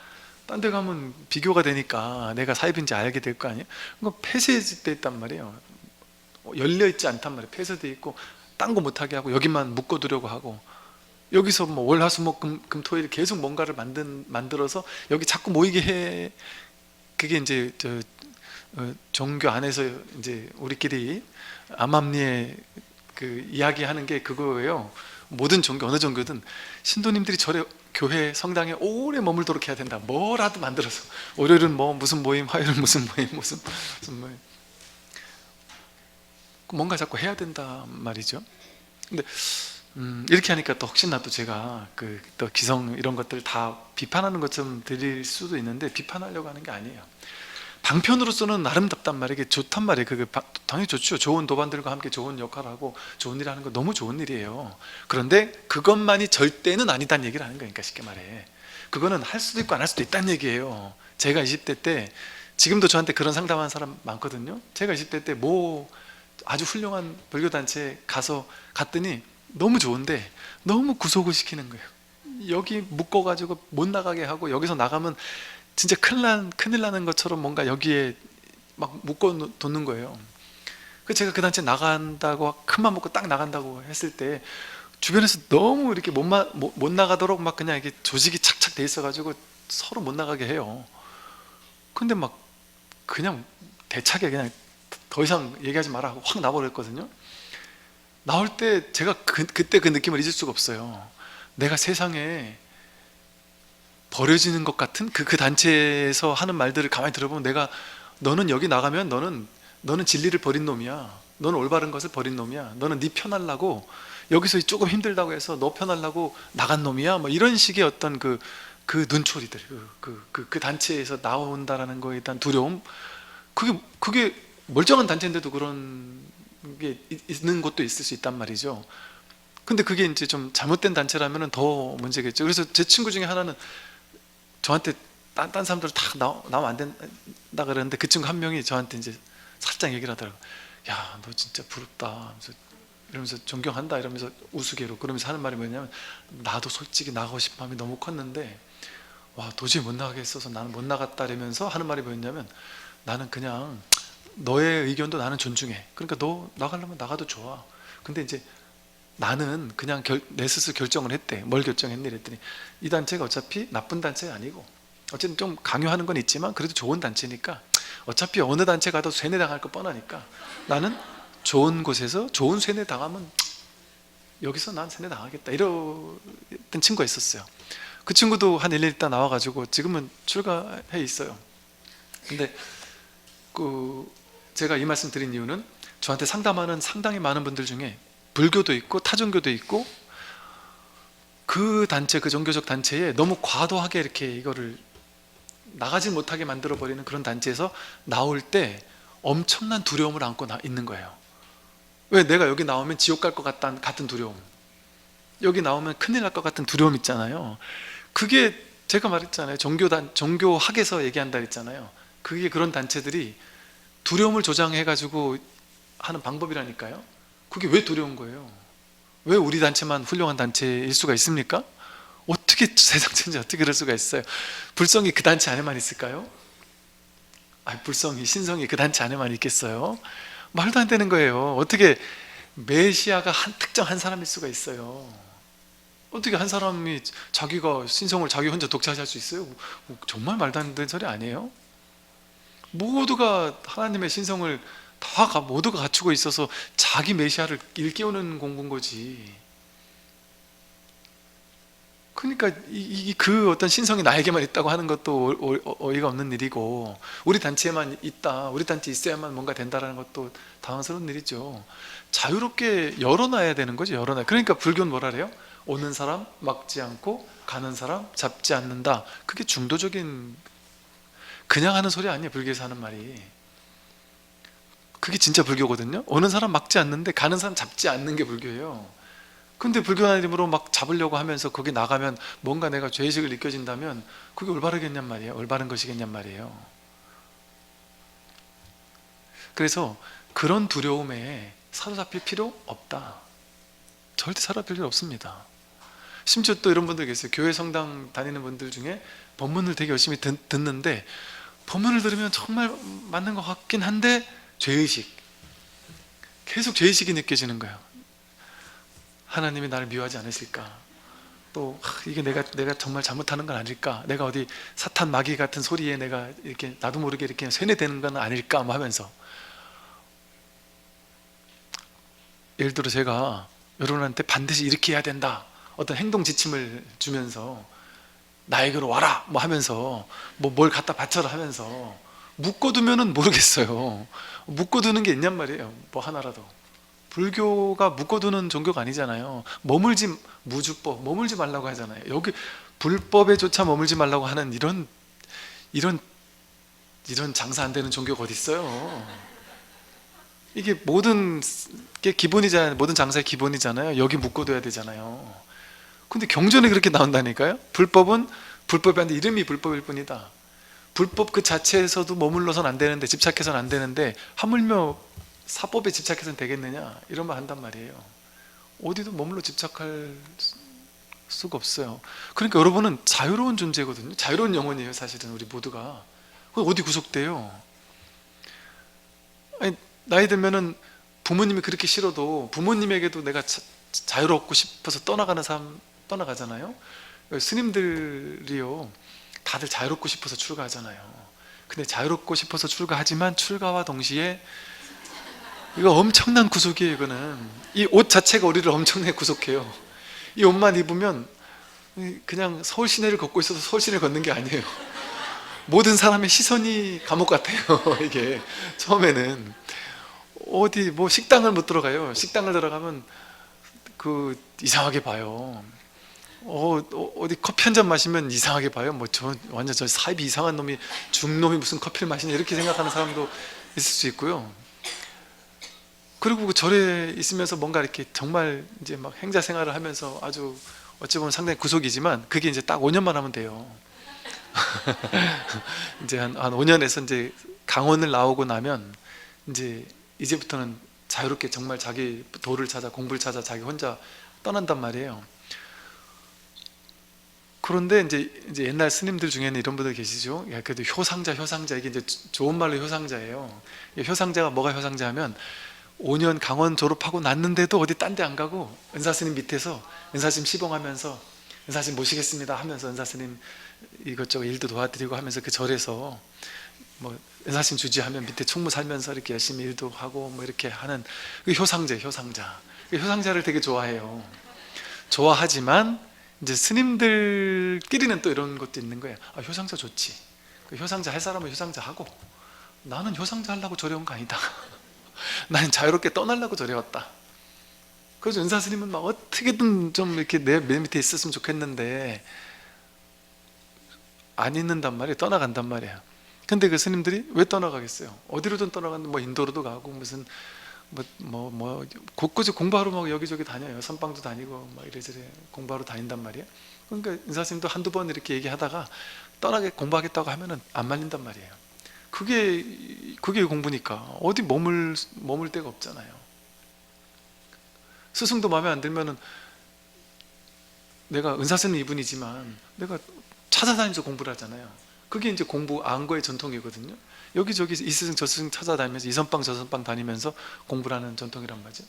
딴 데 가면 비교가 되니까 내가 사이비인지 알게 될 거 아니에요? 그거 폐쇄돼 있단 말이에요. 열려있지 않단 말이에요. 폐쇄돼 있고 딴 거 못하게 하고 여기만 묶어두려고 하고, 여기서 뭐 월, 화, 수, 목, 금, 토일 계속 뭔가를 만들어서 여기 자꾸 모이게 해. 그게 이제 종교 안에서 이제 우리끼리 암암리에 그 이야기하는 게 그거예요. 모든 종교, 어느 종교든 신도님들이 절에, 교회, 성당에 오래 머물도록 해야 된다. 뭐라도 만들어서, 월요일은 뭐 무슨 모임, 화요일은 무슨 모임, 무슨 모임, 뭔가 자꾸 해야 된다 말이죠. 근데 이렇게 하니까 또 혹시나 또 제가 또 기성 이런 것들 다 비판하는 것처럼 들릴 수도 있는데, 비판하려고 하는 게 아니에요. 방편으로서는 아름답단 말이에요. 이게 좋단 말이에요. 그게 당연히 좋죠. 좋은 도반들과 함께 좋은 역할을 하고 좋은 일 하는 거 너무 좋은 일이에요. 그런데 그것만이 절대는 아니다는 얘기를 하는 거니까, 쉽게 말해. 그거는 할 수도 있고 안 할 수도 있다는 얘기예요. 제가 20대 때, 지금도 저한테 그런 상담하는 사람 많거든요. 제가 20대 때 뭐 아주 훌륭한 불교단체에 갔더니 너무 좋은데 너무 구속을 시키는 거예요. 여기 묶어가지고 못 나가게 하고, 여기서 나가면 진짜 큰일 나는 것처럼 뭔가 여기에 막 묶어놓는 거예요. 그래서 제가 그 단체 나간다고, 큰맘 먹고 딱 나간다고 했을 때 주변에서 너무 이렇게 못 나가도록 막 그냥 이렇게 조직이 착착 돼 있어가지고 서로 못 나가게 해요. 근데 막 그냥 대차게 그냥 더 이상 얘기하지 마라 하고 확 나버렸거든요. 나올 때 제가 그때 그 느낌을 잊을 수가 없어요. 내가 세상에 버려지는 것 같은 그 단체에서 하는 말들을 가만히 들어보면, 너는 여기 나가면 너는 진리를 버린 놈이야. 너는 올바른 것을 버린 놈이야. 너는 네 편하려고, 여기서 조금 힘들다고 해서 너 편하려고 나간 놈이야. 뭐 이런 식의 어떤 그 눈초리들, 그 단체에서 나온다라는 거에 대한 두려움. 그게 멀쩡한 단체인데도 그런 게 있는 곳도 있을 수 있단 말이죠. 근데 그게 이제 좀 잘못된 단체라면 더 문제겠죠. 그래서 제 친구 중에 하나는 저한테 딴 사람들 다 나오면 안 된다 그러는데, 그 친구 한 명이 저한테 이제 살짝 얘기를 하더라고요. 야, 너 진짜 부럽다 이러면서 존경한다 이러면서 우스개로 그러면서 하는 말이 뭐냐면, 나도 솔직히 나가고 싶은 마음이 너무 컸는데 와, 도저히 못 나가겠어서 나는 못 나갔다 이러면서 하는 말이 뭐였냐면, 나는 그냥 너의 의견도 나는 존중해. 그러니까 너 나가려면 나가도 좋아. 근데 이제 나는 그냥 내 스스로 결정을 했대. 뭘 결정했니? 이랬더니, 이 단체가 어차피 나쁜 단체가 아니고, 어쨌든 좀 강요하는 건 있지만 그래도 좋은 단체니까, 어차피 어느 단체 가도 세뇌당할 거 뻔하니까 나는 좋은 곳에서 좋은 세뇌 당하면 여기서 난 세뇌 당하겠다, 이랬던 친구가 있었어요. 그 친구도 한 1년 있다 나와가지고 지금은 출가해 있어요. 근데 제가 이 말씀 드린 이유는, 저한테 상담하는 상당히 많은 분들 중에 불교도 있고 타종교도 있고, 그 단체, 그 종교적 단체에 너무 과도하게 이렇게 이거를 나가지 못하게 만들어 버리는 그런 단체에서 나올 때 엄청난 두려움을 안고 있는 거예요. 왜? 내가 여기 나오면 지옥 갈 것 같은 두려움, 여기 나오면 큰일 날 것 같은 두려움 있잖아요. 그게 제가 말했잖아요. 종교학에서 얘기한다 했잖아요. 그게 그런 단체들이 두려움을 조장해가지고 하는 방법이라니까요. 그게 왜 두려운 거예요? 왜 우리 단체만 훌륭한 단체일 수가 있습니까? 어떻게 세상 천지 어떻게 그럴 수가 있어요? 불성이 그 단체 안에만 있을까요? 불성이, 신성이 그 단체 안에만 있겠어요? 말도 안 되는 거예요. 어떻게 메시아가 특정 한 사람일 수가 있어요? 어떻게 한 사람이 자기가 신성을 자기 혼자 독차지할 수 있어요? 정말 말도 안 되는 소리 아니에요? 모두가 하나님의 신성을 모두가 갖추고 있어서 자기 메시아를 일깨우는 공부인 거지. 그러니까 그 어떤 신성이 나에게만 있다고 하는 것도 어이가 없는 일이고, 우리 단체에만 있다, 우리 단체 있어야만 뭔가 된다라는 것도 당황스러운 일이죠. 자유롭게 열어놔야 되는 거죠. 열어놔. 그러니까 불교는 뭐라 그래요? 오는 사람 막지 않고 가는 사람 잡지 않는다. 그게 중도적인, 그냥 하는 소리 아니에요. 불교에서 하는 말이. 그게 진짜 불교거든요. 오는 사람 막지 않는데 가는 사람 잡지 않는 게 불교예요. 근데 불교라는 이름으로 막 잡으려고 하면서 거기 나가면 뭔가 내가 죄의식을 느껴진다면 그게 올바르겠냔 말이에요. 올바른 것이겠냔 말이에요. 그래서 그런 두려움에 사로잡힐 필요 없다. 절대 사로잡힐 필요 없습니다. 심지어 또 이런 분들 계세요. 교회 성당 다니는 분들 중에 법문을 되게 열심히 듣는데 법문을 들으면 정말 맞는 것 같긴 한데 죄의식, 계속 죄의식이 느껴지는 거예요. 하나님이 나를 미워하지 않으실까? 또 이게 내가 정말 잘못하는 건 아닐까? 내가 어디 사탄 마귀 같은 소리에 내가 이렇게 나도 모르게 이렇게 세뇌되는 건 아닐까? 뭐 하면서, 예를 들어 제가 여러분한테 반드시 이렇게 해야 된다, 어떤 행동 지침을 주면서 나에게로 와라 뭐 하면서 뭘 갖다 바쳐라 하면서 묶어두면은 모르겠어요. 묶어두는 게 있냔 말이에요. 뭐 하나라도. 불교가 묶어두는 종교가 아니잖아요. 무주법, 머물지 말라고 하잖아요. 여기 불법에조차 머물지 말라고 하는 이런 장사 안 되는 종교가 어디 있어요? 이게 모든 게 기본이잖아요. 모든 장사의 기본이잖아요. 여기 묶어둬야 되잖아요. 근데 경전에 그렇게 나온다니까요. 불법은 불법이 아닌데 이름이 불법일 뿐이다. 불법 그 자체에서도 머물러서는 안 되는데, 집착해서는 안 되는데 하물며 사법에 집착해서는 되겠느냐, 이런 말 한단 말이에요. 어디도 머물러 집착할 수가 없어요. 그러니까 여러분은 자유로운 존재거든요. 자유로운 영혼이에요. 사실은 우리 모두가. 어디 구속돼요? 아니, 나이 들면은 부모님이 그렇게 싫어도 부모님에게도 내가 자유롭고 싶어서 떠나가는 사람 떠나가잖아요. 스님들이요, 다들 자유롭고 싶어서 출가하잖아요. 근데 자유롭고 싶어서 출가하지만 출가와 동시에 이거 엄청난 구속이에요. 이거는 이 옷 자체가 우리를 엄청나게 구속해요. 이 옷만 입으면 그냥 서울 시내를 걷고 있어서 서울 시내를 걷는 게 아니에요. 모든 사람의 시선이 감옥 같아요. 이게 처음에는 어디 뭐 식당을 못 들어가요. 식당을 들어가면 그 이상하게 봐요. 어디 커피 한 잔 마시면 이상하게 봐요. 뭐 완전 저 사입이 이상한 놈이, 중놈이 무슨 커피를 마시냐, 이렇게 생각하는 사람도 있을 수 있고요. 그리고 그 절에 있으면서 뭔가 이렇게 정말 이제 막 행자 생활을 하면서 아주 어찌 보면 상당히 구속이지만 그게 이제 딱 5년만 하면 돼요. 이제 한 5년에서 이제 강원을 나오고 나면 이제부터는 자유롭게 정말 자기 도를 찾아, 공부를 찾아 자기 혼자 떠난단 말이에요. 그런데 이제 옛날 스님들 중에는 이런 분들 계시죠. 야, 그래도 효상자, 이게 이제 좋은 말로 효상자예요. 효상자가 뭐가 효상자하면 5년 강원 졸업하고 났는데도 어디 딴 데 안 가고 은사스님 밑에서 은사스님 시봉하면서 은사스님 모시겠습니다 하면서 은사스님 이것저것 일도 도와드리고 하면서 그 절에서 뭐 은사스님 주지하면 밑에 총무 살면서 이렇게 열심히 일도 하고 뭐 이렇게 하는 그 효상자. 효상자를 되게 좋아해요. 좋아하지만 이제 스님들끼리는 또 이런 것도 있는 거예요. 아, 효상자 좋지. 그 효상자 할 사람은 효상자 하고, 나는 효상자 하려고 절에 온 거 아니다. 나는 자유롭게 떠나려고 절에 왔다. 그래서 은사 스님은 막 어떻게든 좀 이렇게 내 밑에 있었으면 좋겠는데 안 있는단 말이에요. 떠나간단 말이에요. 근데 그 스님들이 왜 떠나가겠어요? 어디로든 떠나갔는데 뭐 인도로도 가고 무슨 곳곳에 공부하러 막 여기저기 다녀요. 선방도 다니고 막 이래저래 공부하러 다닌단 말이에요. 그러니까 은사 스님도 한두 번 이렇게 얘기하다가 공부하겠다고 하면은 안 말린단 말이에요. 그게 공부니까 어디 머물 데가 없잖아요. 스승도 마음에 안 들면은 내가 은사스님 이분이지만 내가 찾아다니면서 공부를 하잖아요. 그게 이제 공부 안거의 전통이거든요. 여기저기 이 스승 저 스승 찾아다니면서 이 선방 저 선방 다니면서 공부를 하는 전통이란 말이죠.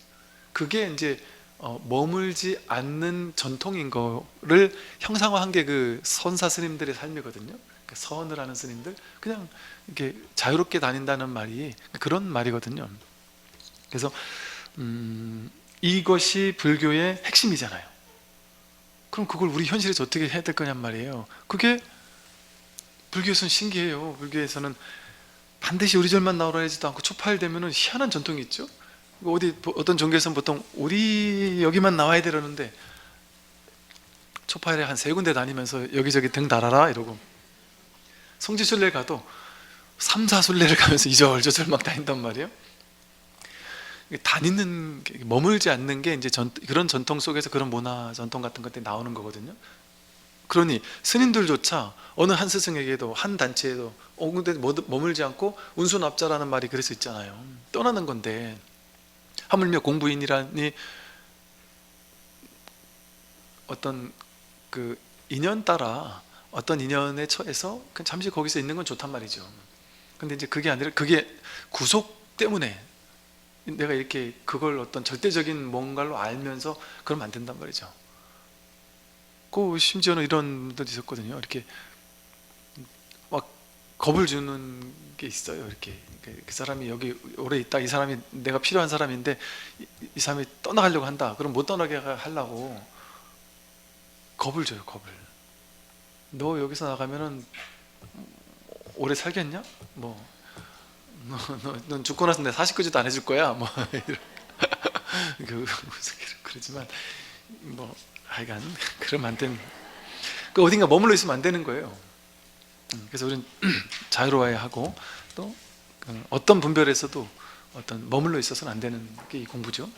그게 이제 머물지 않는 전통인 거를 형상화한 게 그 선사 스님들의 삶이거든요. 서원을 하는 스님들, 그냥 이렇게 자유롭게 다닌다는 말이 그런 말이거든요. 그래서 이것이 불교의 핵심이잖아요. 그럼 그걸 우리 현실에서 어떻게 해야 될 거냔 말이에요. 그게 불교에서는 신기해요. 불교에서는 반드시 우리 절만 나오라 하지도 않고 초파일되면은 희한한 전통이 있죠. 어떤 종교에서는 보통 우리 여기만 나와야 되려는데 초파일에 한 3군데 다니면서 여기저기 등 달아라 이러고, 성지순례 가도 3, 4순례를 가면서 이절저절 막 다닌단 말이에요. 다니는 게, 머물지 않는 게 이제 그런 전통 속에서 그런 문화 전통 같은 것들이 나오는 거거든요. 그러니 스님들조차 어느 한 스승에게도, 한 단체에도 근데 머물지 않고 운수납자라는 말이 그래서 있잖아요. 떠나는 건데, 하물며 공부인이라니 어떤 그 인연 따라 어떤 인연에 처해서 잠시 거기서 있는 건 좋단 말이죠. 근데 이제 그게 아니라, 그게 구속 때문에 내가 이렇게 그걸 어떤 절대적인 뭔가로 알면서 그러면 안 된단 말이죠. 심지어는 이런 분들도 있었거든요. 이렇게 막 겁을 주는 게 있어요. 이렇게 그 사람이 여기 오래 있다, 이 사람이 내가 필요한 사람인데 이 사람이 떠나가려고 한다. 그럼 못 떠나게 하려고 겁을 줘요. 겁을. 너 여기서 나가면은 오래 살겠냐? 넌 죽고 나서 내 사식구지도 안 해줄 거야. 그러지만 하여간 그러면 안 되는, 어딘가 머물러 있으면 안 되는 거예요. 그래서 우리는 자유로워야 하고, 또 어떤 분별에서도 어떤 머물러 있어서는 안 되는 게 이 공부죠.